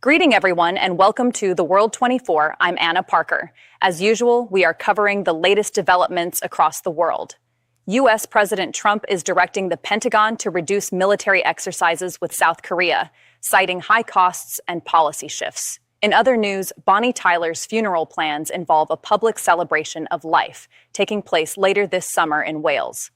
Greeting everyone and welcome to The World 24. I'm Anna Parker. As usual, we are covering the latest developments across the world. U.S. President Trump is directing the Pentagon to reduce military exercises with South Korea, citing high costs and policy shifts. In other news, Bonnie Tyler's funeral plans involve a public celebration of life, taking place later this summer in Wales.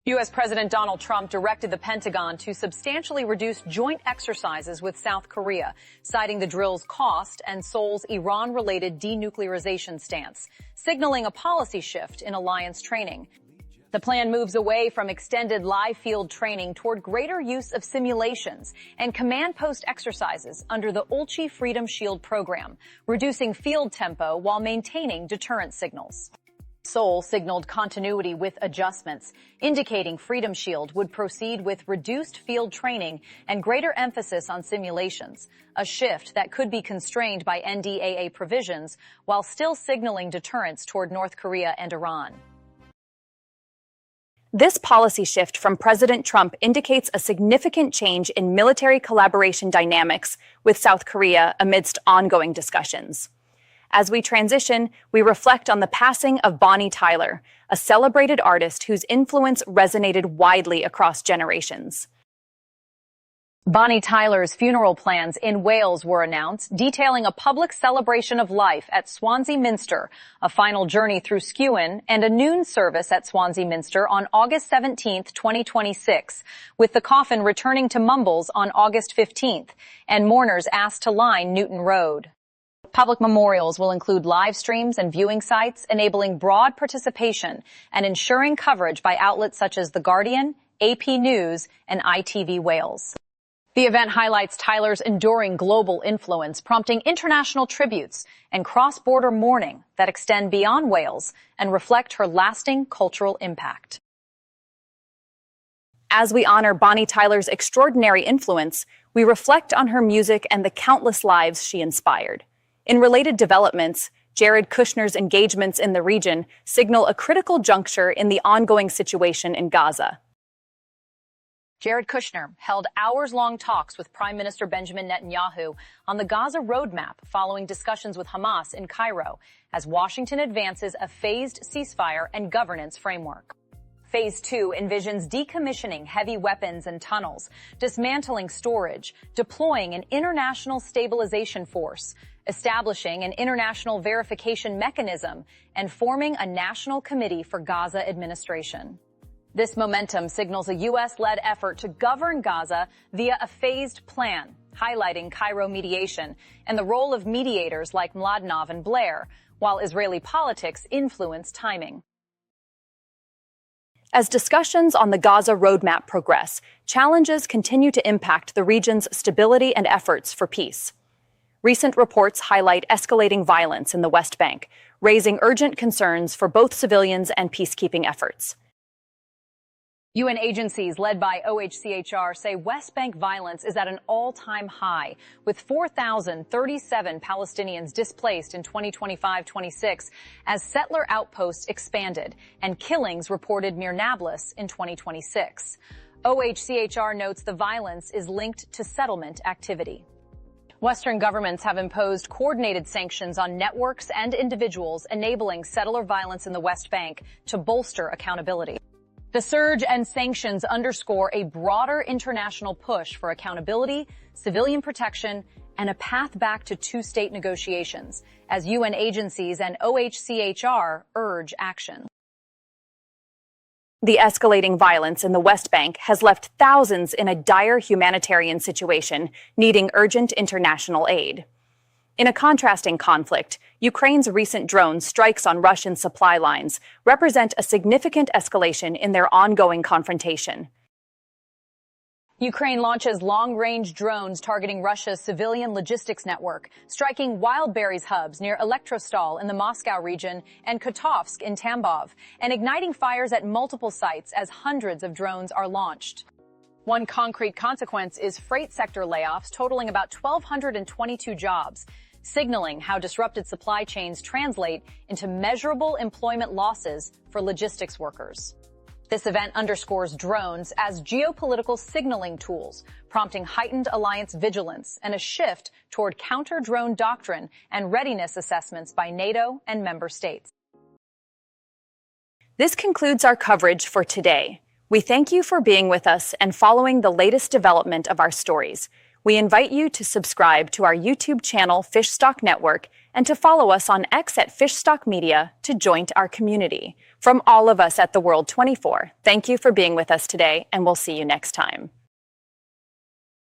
U.S. President Donald Trump directed the Pentagon to substantially reduce joint exercises with South Korea, citing the drill's cost and Seoul's Iran-related denuclearization stance, signaling a policy shift in alliance training. The plan moves away from extended live field training toward greater use of simulations and command post exercises under the Ulchi Freedom Shield program, reducing field tempo while maintaining deterrent signals. Seoul signaled continuity with adjustments, indicating Freedom Shield would proceed with reduced field training and greater emphasis on simulations, a shift that could be constrained by NDAA provisions while still signaling deterrence toward North Korea and Iran. This policy shift from President Trump indicates a significant change in military collaboration dynamics with South Korea amidst ongoing discussions. As we transition, we reflect on the passing of Bonnie Tyler, a celebrated artist whose influence resonated widely across generations. Bonnie Tyler's funeral plans in Wales were announced, detailing a public celebration of life at Swansea Minster, a final journey through Skewen, and a noon service at Swansea Minster on August 17, 2026, with the coffin returning to Mumbles on August 15th, and mourners asked to line Newton Road. Public memorials will include live streams and viewing sites, enabling broad participation and ensuring coverage by outlets such as The Guardian, AP News, and ITV Wales. The event highlights Tyler's enduring global influence, prompting international tributes and cross-border mourning that extend beyond Wales and reflect her lasting cultural impact. As we honor Bonnie Tyler's extraordinary influence, we reflect on her music and the countless lives she inspired. In related developments, Jared Kushner's engagements in the region signal a critical juncture in the ongoing situation in Gaza. Jared Kushner held hours-long talks with Prime Minister Benjamin Netanyahu on the Gaza roadmap following discussions with Hamas in Cairo, as Washington advances a phased ceasefire and governance framework. Phase 2 envisions decommissioning heavy weapons and tunnels, dismantling storage, deploying an international stabilization force, establishing an international verification mechanism, and forming a national committee for Gaza administration. This momentum signals a U.S.-led effort to govern Gaza via a phased plan, highlighting Cairo mediation and the role of mediators like Mladenov and Blair, while Israeli politics influence timing. As discussions on the Gaza roadmap progress, challenges continue to impact the region's stability and efforts for peace. Recent reports highlight escalating violence in the West Bank, raising urgent concerns for both civilians and peacekeeping efforts. UN agencies led by OHCHR say West Bank violence is at an all-time high, with 4,037 Palestinians displaced in 2025-26 as settler outposts expanded and killings reported near Nablus in 2026. OHCHR notes the violence is linked to settlement activity. Western governments have imposed coordinated sanctions on networks and individuals enabling settler violence in the West Bank to bolster accountability. The surge and sanctions underscore a broader international push for accountability, civilian protection, and a path back to two-state negotiations, as UN agencies and OHCHR urge action. The escalating violence in the West Bank has left thousands in a dire humanitarian situation, needing urgent international aid. In a contrasting conflict, Ukraine's recent drone strikes on Russian supply lines represent a significant escalation in their ongoing confrontation. Ukraine launches long-range drones targeting Russia's civilian logistics network, striking Wildberries hubs near Elektrostal in the Moscow region and Kotovsk in Tambov, and igniting fires at multiple sites as hundreds of drones are launched. One concrete consequence is freight sector layoffs totaling about 1,222 jobs, signaling how disrupted supply chains translate into measurable employment losses for logistics workers. This event underscores drones as geopolitical signaling tools, prompting heightened alliance vigilance and a shift toward counter-drone doctrine and readiness assessments by NATO and member states. This concludes our coverage for today. We thank you for being with us and following the latest development of our stories. We invite you to subscribe to our YouTube channel, Fishstock Network, and to follow us on X at Fishstock Media to join our community. From all of us at The World 24, thank you for being with us today, and we'll see you next time.